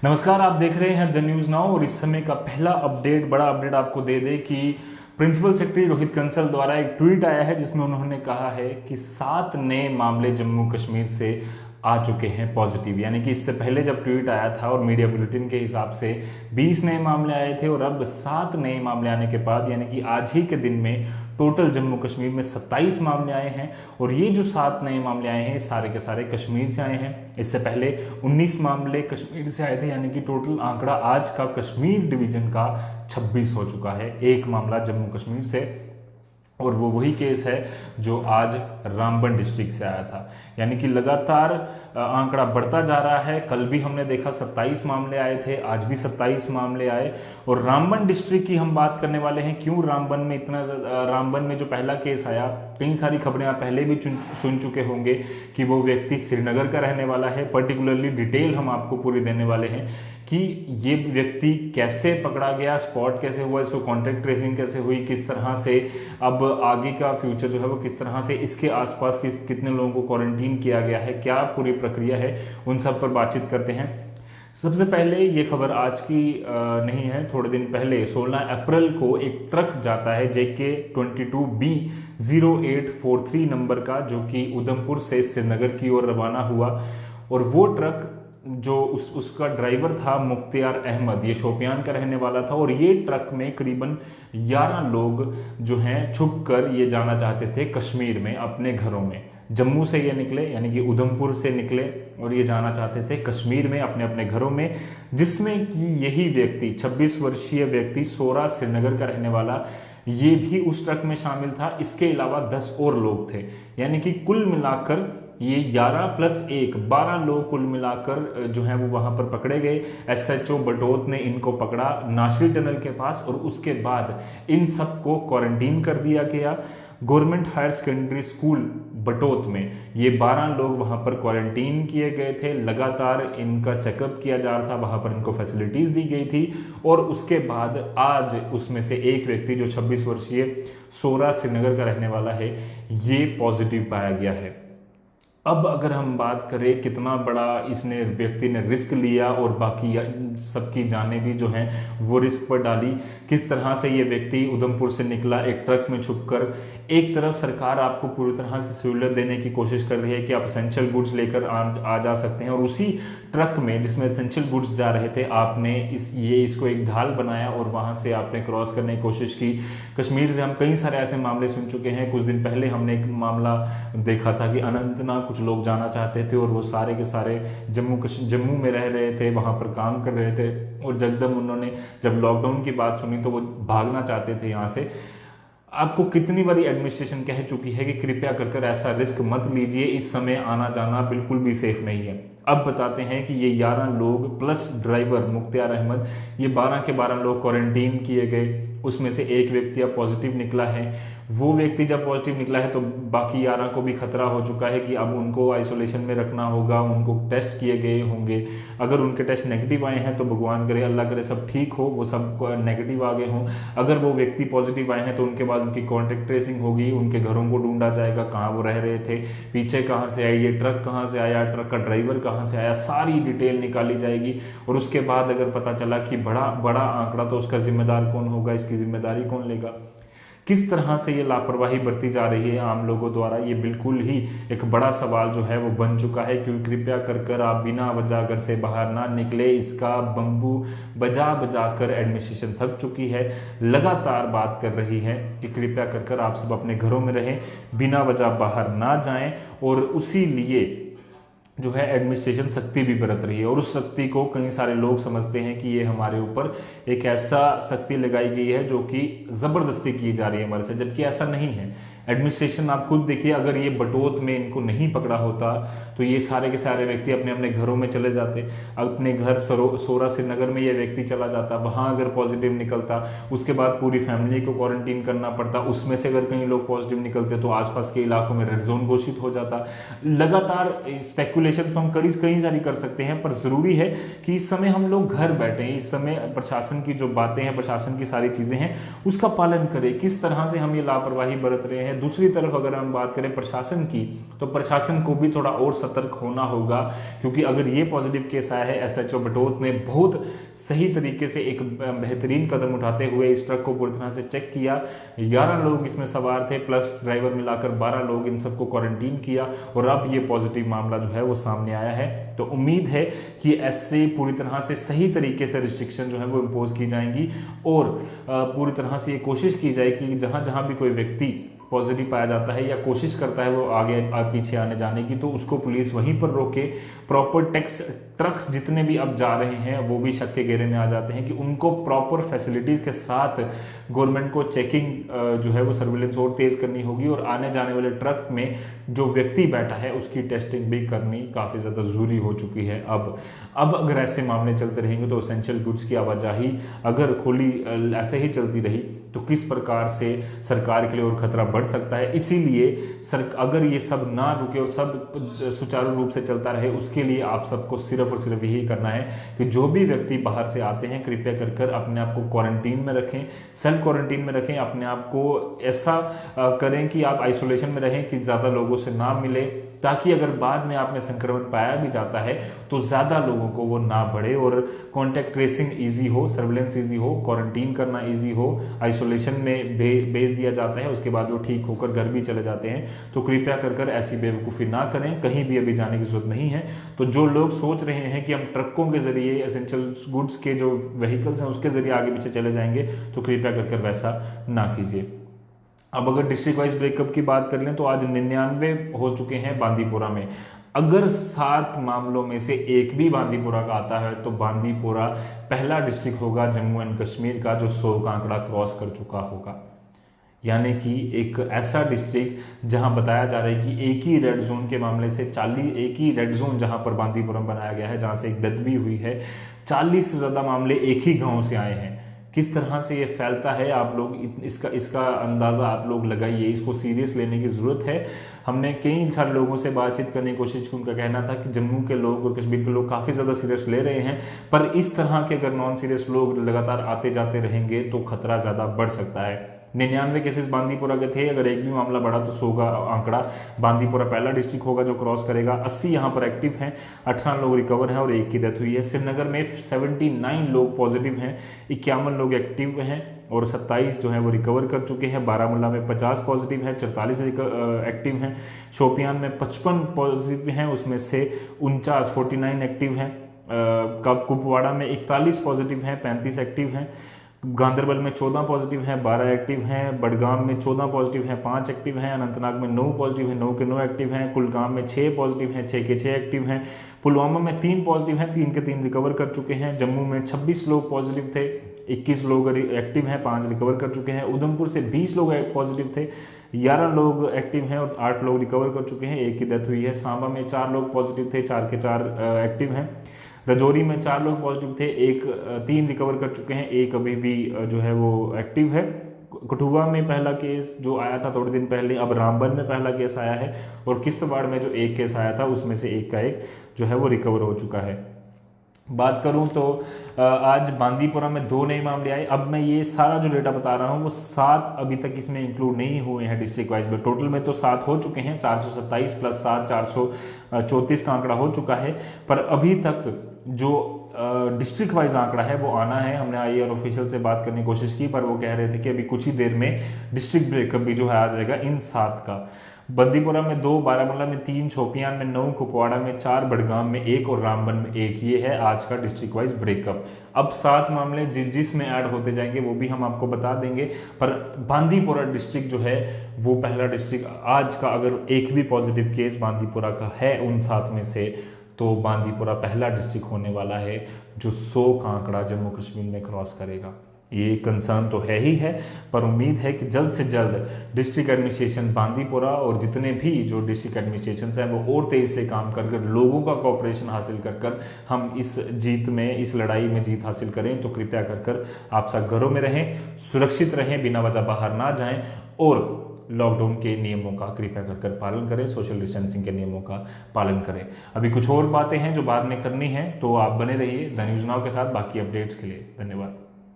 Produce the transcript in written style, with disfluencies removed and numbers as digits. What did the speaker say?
नमस्कार, आप देख रहे हैं द न्यूज नाउ और इस समय का पहला अपडेट, बड़ा अपडेट आपको दे दे कि प्रिंसिपल सेक्रेटरी रोहित कंसल द्वारा एक ट्वीट आया है जिसमें उन्होंने कहा है कि 7 नए मामले जम्मू कश्मीर से आ चुके हैं पॉजिटिव। यानी कि इससे पहले जब ट्वीट आया था और मीडिया बुलेटिन के हिसाब से 20 नए मामले आए थे और अब 7 नए मामले आने के बाद यानी कि आज ही के दिन में टोटल जम्मू कश्मीर में 27 मामले आए हैं। और ये जो 7 नए मामले आए हैं सारे के सारे कश्मीर से आए हैं। इससे पहले 19 मामले कश्मीर से आए थे, यानी कि टोटल आंकड़ा आज का कश्मीर डिवीजन का 26 हो चुका है। एक मामला जम्मू कश्मीर से, और वो वही केस है जो आज रामबन डिस्ट्रिक्ट से आया था। यानी कि लगातार आंकड़ा बढ़ता जा रहा है। कल भी हमने देखा 27 मामले आए थे, आज भी 27 मामले आए। और रामबन डिस्ट्रिक्ट की हम बात करने वाले हैं। क्यों रामबन में इतना, रामबन में जो पहला केस आया, कई सारी खबरें आप पहले भी सुन चुके होंगे कि वो व्यक्ति श्रीनगर का रहने वाला है। पर्टिकुलरली डिटेल हम आपको पूरी देने वाले हैं कि ये व्यक्ति कैसे पकड़ा गया, स्पॉट कैसे हुआ, इसको कॉन्टैक्ट ट्रेसिंग कैसे हुई, किस तरह से अब आगे का फ्यूचर जो है वो किस तरह से, इसके आसपास कितने लोगों को क्वारंटीन किया गया है, क्या पूरी प्रक्रिया है, उन सब पर बातचीत करते हैं। सबसे पहले ये खबर आज की नहीं है, थोड़े दिन पहले 16 अप्रैल को एक ट्रक जाता है JK22B0843 नंबर का, जो कि उधमपुर से श्रीनगर की ओर रवाना हुआ। और वो ट्रक जो उसका ड्राइवर था मुख्तियार अहमद, ये शोपियान का रहने वाला था। और ये ट्रक में करीबन 11 लोग जो हैं छुप कर ये जाना चाहते थे कश्मीर में अपने घरों में। जम्मू से ये निकले, यानी कि उधमपुर से निकले और ये जाना चाहते थे कश्मीर में अपने अपने घरों में, जिसमें कि यही व्यक्ति 26 वर्षीय व्यक्ति सोरा श्रीनगर का रहने वाला ये भी उस ट्रक में शामिल था। इसके अलावा 10 और लोग थे, यानी कि कुल मिलाकर ये 11 + 1 12 लोग कुल मिलाकर जो है वो वहां पर पकड़े गए। SHO बटोत ने इनको पकड़ा नासिर टनल के पास और उसके बाद इन सबको क्वारंटीन कर दिया गया government higher secondary school Batote में। ये 12 लोग वहां पर क्वारंटीन किए गए थे। लगातार इनका चेकअप किया जा रहा था, वहां पर इनको फैसिलिटीज दी गई थी। और उसके बाद आज उसमें से एक व्यक्ति जो 26 वर्षीय सोरा श्रीनगर का रहने वाला है, ये पॉजिटिव पाया गया है। अब अगर हम बात करें कितना बड़ा इसने व्यक्ति ने रिस्क लिया और बाकी सबकी जानें भी जो हैं वो रिस्क पर डाली, किस तरह से ये व्यक्ति उधमपुर से निकला एक ट्रक में छुपकर। एक तरफ सरकार आपको पूरी तरह से सहूलियत देने की कोशिश कर रही है कि आप एसेंशियल गुड्स लेकर आ जा सकते हैं, और उसी ट्रक में जिसमें एसेंशियल गुड्स जा रहे थे आपने इसको एक ढाल बनाया और वहां से आपने क्रॉस करने की कोशिश की। कश्मीर से हम कई सारे ऐसे मामले सुन चुके हैं। कुछ दिन पहले हमने एक मामला देखा था कि अनंतनाग कुछ लोग जाना चाहते थे और वो सारे के सारे जम्मू में रह रहे थे, वहां पर काम कर रहे थे, और जगदम उन्होंने जब लॉकडाउन की बात सुनी तो वो भागना चाहते थे यहाँ से। आपको कितनी बारी एडमिनिस्ट्रेशन कह चुकी है कि कृपया कर ऐसा रिस्क मत लीजिए, इस समय आना जाना बिल्कुल भी सेफ नहीं है। अब बताते हैं कि ये 11 लोग प्लस ड्राइवर मुख्तियार अहमद, ये 12 के 12 लोग क्वारंटीन किए गए। उसमें से एक व्यक्ति अब पॉजिटिव निकला है। वो व्यक्ति जब पॉजिटिव निकला है तो बाकी 11 को भी खतरा हो चुका है कि अब उनको आइसोलेशन में रखना होगा, उनको टेस्ट किए गए होंगे। अगर उनके टेस्ट नेगेटिव आए हैं तो भगवान करे, अल्लाह करे सब ठीक हो, वो सब नेगेटिव आ गए हों। अगर वो व्यक्ति पॉजिटिव आए हैं तो उनके बाद उनकी कॉन्टेक्ट ट्रेसिंग होगी, उनके घरों को ढूंढा जाएगा, कहाँ वो रह रहे थे, पीछे कहाँ से आई, ये ट्रक कहाँ से आया, ट्रक का ड्राइवर कहाँ से आया, सारी डिटेल निकाली जाएगी। और उसके बाद अगर पता चला कि बड़ा बड़ा आंकड़ा, तो उसका जिम्मेदार कौन होगा, इसकी जिम्मेदारी कौन लेगा। किस तरह से ये लापरवाही बरती जा रही है आम लोगों द्वारा, ये बिल्कुल ही एक बड़ा सवाल जो है वो बन चुका है। क्योंकि कृपया कर आप बिना वजह घर से बाहर ना निकले, इसका बम्बू बजा बजा कर एडमिनिस्ट्रेशन थक चुकी है। लगातार बात कर रही है कि कृपया कर आप सब अपने घरों में रहें, बिना वजह बाहर ना जाएं। और उसी लिए जो है एडमिनिस्ट्रेशन सख्ती भी बरत रही है। और उस सख्ती को कई सारे लोग समझते हैं कि ये हमारे ऊपर एक ऐसा सख्ती लगाई गई है जो कि ज़बरदस्ती की जा रही है हमारे से, जबकि ऐसा नहीं है। एडमिनिस्ट्रेशन आप खुद देखिए, अगर ये बटोत में इनको नहीं पकड़ा होता तो ये सारे के सारे व्यक्ति अपने अपने घरों में चले जाते। अपने घर सोरा श्रीनगर में ये व्यक्ति चला जाता, वहां अगर पॉजिटिव निकलता, उसके बाद पूरी फैमिली को क्वारंटीन करना पड़ता। उसमें से अगर कई लोग पॉजिटिव निकलते तो आसपास के इलाकों में रेड जोन घोषित हो जाता। लगातार स्पेकुलेशन हम कई सारी कर सकते हैं, पर जरूरी है कि इस समय हम लोग घर बैठे हैं। इस समय प्रशासन की जो बातें हैं, प्रशासन की सारी चीजें हैं, उसका पालन करें। किस तरह से हम ये लापरवाही बरत रहे हैं, है। दूसरी तरफ अगर हम बात करें प्रशासन की, तो प्रशासन को भी थोड़ा और सतर्क होना होगा, क्योंकि अगर ये पॉजिटिव केस आया है, एसएचओ बटोत ने बहुत सही तरीके से एक बेहतरीन कदम उठाते हुए इस ट्रक को पूरी तरह से चेक किया। 11 लोग इसमें सवार थे प्लस ड्राइवर मिलाकर 12 लोग, इन सबको क्वारंटीन किया और अब ये पॉजिटिव मामला जो है वो सामने आया है। तो उम्मीद है कि ऐसे पूरी तरह से सही तरीके से रिस्ट्रिक्शन जो है वो इम्पोज की जाएंगी और पूरी तरह से ये कोशिश की जाए कि जहां जहां भी कोई व्यक्ति पॉजिटिव पाया जाता है या कोशिश करता है वो आगे पीछे आने जाने की, तो उसको पुलिस वहीं पर रोके। प्रॉपर ट्रक्स जितने भी अब जा रहे हैं वो भी शक के घेरे में आ जाते हैं कि उनको प्रॉपर फैसिलिटीज के साथ गवर्नमेंट को चेकिंग जो है वो सर्विलेंस और तेज करनी होगी और आने जाने वाले ट्रक में जो व्यक्ति बैठा है उसकी टेस्टिंग भी करनी काफ़ी ज़्यादा ज़रूरी हो चुकी है। अब अगर ऐसे मामले चलते रहेंगे तो एसेंशियल गुड्स की आवाजाही अगर खुली ऐसे ही चलती रही तो किस प्रकार से सरकार के लिए और खतरा बढ़ सकता है। इसीलिए अगर ये सब ना रुके और सब सुचारू रूप से चलता रहे, उसके लिए आप सबको सिर्फ और सिर्फ यही करना है कि जो भी व्यक्ति बाहर से आते हैं कृपया कर अपने आप को क्वारंटीन में रखें, सेल्फ क्वारंटीन में रखें, अपने आप को ऐसा करें कि आप आइसोलेशन में रहें कि ज़्यादा लोगों से ना मिले, ताकि अगर बाद में आप में संक्रमण पाया भी जाता है तो ज़्यादा लोगों को वो ना बढ़े और कॉन्टैक्ट ट्रेसिंग ईजी हो, सर्विलेंस ईजी हो, क्वारंटीन करना ईजी हो, आइसोलेशन में भेज दिया जाता है, उसके बाद वो ठीक होकर घर भी चले जाते हैं। तो कृपया कर ऐसी बेवकूफ़ी ना करें, कहीं भी अभी जाने की जरूरत नहीं है। तो जो लोग सोच रहे हैं कि हम ट्रकों के जरिए एसेंशियल गुड्स के जो व्हीकल्स हैं उसके जरिए आगे पीछे चले जाएंगे, तो कृपया कर वैसा ना कीजिए। अब अगर डिस्ट्रिक्ट वाइज ब्रेकअप की बात कर लें तो आज 99 हो चुके हैं बांदीपुरा में। अगर 7 मामलों में से एक भी बांदीपुरा का आता है तो बांदीपुरा पहला डिस्ट्रिक्ट होगा जम्मू एंड कश्मीर का जो 100 का आंकड़ा क्रॉस कर चुका होगा। यानी कि एक ऐसा डिस्ट्रिक्ट जहां बताया जा रहा है कि एक ही रेड जोन के मामले से 40, एक ही रेड जोन जहां पर बांदीपुरम बनाया गया है, जहां से एक डेथ भी हुई है, 40 से ज्यादा मामले एक ही गांव से आए हैं। किस तरह से ये फैलता है आप लोग इसका अंदाज़ा आप लोग लगाइए, इसको सीरियस लेने की ज़रूरत है। हमने कई सारे लोगों से बातचीत करने की कोशिश की, उनका कहना था कि जम्मू के लोग और कश्मीर के लोग काफ़ी ज़्यादा सीरियस ले रहे हैं, पर इस तरह के अगर नॉन सीरियस लोग लगातार आते जाते रहेंगे तो खतरा ज़्यादा बढ़ सकता है। 99 केसेस बांदीपुरा के थे, अगर एक भी मामला बढ़ा तो 100 का आंकड़ा बांदीपुरा पहला डिस्ट्रिक्ट होगा जो क्रॉस करेगा। 80 यहाँ पर एक्टिव हैं, 18 लोग रिकवर हैं और एक की डेथ हुई है। श्रीनगर में 79 लोग पॉजिटिव हैं, 51 लोग एक्टिव हैं और 27 जो है वो रिकवर कर चुके हैं। बारामूला में 50 पॉजिटिव है, 44 एक्टिव हैं। शोपियान में 55 पॉजिटिव हैं, उसमें से 49 एक्टिव हैं। कुपवाड़ा में 41 पॉजिटिव हैं, 35 एक्टिव हैं। गांधरबल में 14 पॉजिटिव हैं, 12 एक्टिव हैं। बडगाम में 14 पॉजिटिव हैं, 5 एक्टिव हैं। अनंतनाग में 9 पॉजिटिव हैं, 9 के 9 एक्टिव हैं। कुलगाम में 6 पॉजिटिव हैं, 6 के 6 एक्टिव हैं। पुलवामा में 3 पॉजिटिव हैं, 3 के 3 रिकवर कर चुके हैं। जम्मू में 26 लोग पॉजिटिव थे, 21 लोग एक्टिव हैं, 5 रिकवर कर चुके हैं। उधमपुर से 20 लोग पॉजिटिव थे, 11 लोग एक्टिव हैं और 8 लोग रिकवर कर चुके हैं, 1 की डेथ हुई है। सांबा में 4 लोग पॉजिटिव थे, 4 के 4 एक्टिव हैं। रजौरी में 4 लोग पॉजिटिव थे, 3 रिकवर कर चुके हैं, 1 अभी भी जो है वो एक्टिव है। कठुआ में पहला केस जो आया था थोड़े दिन पहले, अब रामबन में पहला केस आया है और किश्तवाड़ में जो 1 केस आया था उसमें से 1 का 1 जो है वो रिकवर हो चुका है। बात करूं तो आज बांदीपुरा में 2 नए मामले आए। अब मैं ये सारा जो डेटा बता रहा हूं वो 7 अभी तक इसमें इंक्लूड नहीं हुए हैं डिस्ट्रिक्ट वाइज में। टोटल में तो 7 हो चुके हैं, 427 प्लस 7 434 का आंकड़ा हो चुका है, पर अभी तक जो डिस्ट्रिक्ट वाइज आंकड़ा है वो आना है। हमने आईआर ऑफिशियल से बात करने की कोशिश की, पर वो कह रहे थे कि अभी कुछ ही देर में डिस्ट्रिक्ट ब्रेकअप भी जो है आ जाएगा इन 7 का। बंदीपुरा में 2, बारामूला में 3, शोपियान में 9, कुपवाड़ा में 4, बडगाम में 1 और रामबन में 1। ये है आज का डिस्ट्रिक्ट वाइज ब्रेकअप। अब 7 मामले जिसमें ऐड होते जाएंगे वो भी हम आपको बता देंगे, पर बांदीपुरा डिस्ट्रिक्ट जो है वो पहला डिस्ट्रिक्ट आज का, अगर एक भी पॉजिटिव केस बांदीपुरा का है उन 7 में से, तो बांदीपुरा पहला डिस्ट्रिक्ट होने वाला है जो 100 का आंकड़ा जम्मू कश्मीर में क्रॉस करेगा। ये कंसर्न तो है ही है, पर उम्मीद है कि जल्द से जल्द डिस्ट्रिक्ट एडमिनिस्ट्रेशन बांदीपुरा और जितने भी जो डिस्ट्रिक्ट एडमिनिस्ट्रेशन हैं वो और तेज से काम कर लोगों का कोऑपरेशन हासिल कर हम इस जीत में, इस लड़ाई में जीत हासिल करें। तो कृपया कर आप सब घरों में रहें, सुरक्षित रहें, बिना वजह बाहर ना जाएं और लॉकडाउन के नियमों का कृपया कर पालन करें, सोशल डिस्टेंसिंग के नियमों का पालन करें। अभी कुछ और बातें हैं जो बाद में करनी है, तो आप बने रहिए द न्यूज़ नाउ के साथ बाकी अपडेट्स के लिए। धन्यवाद।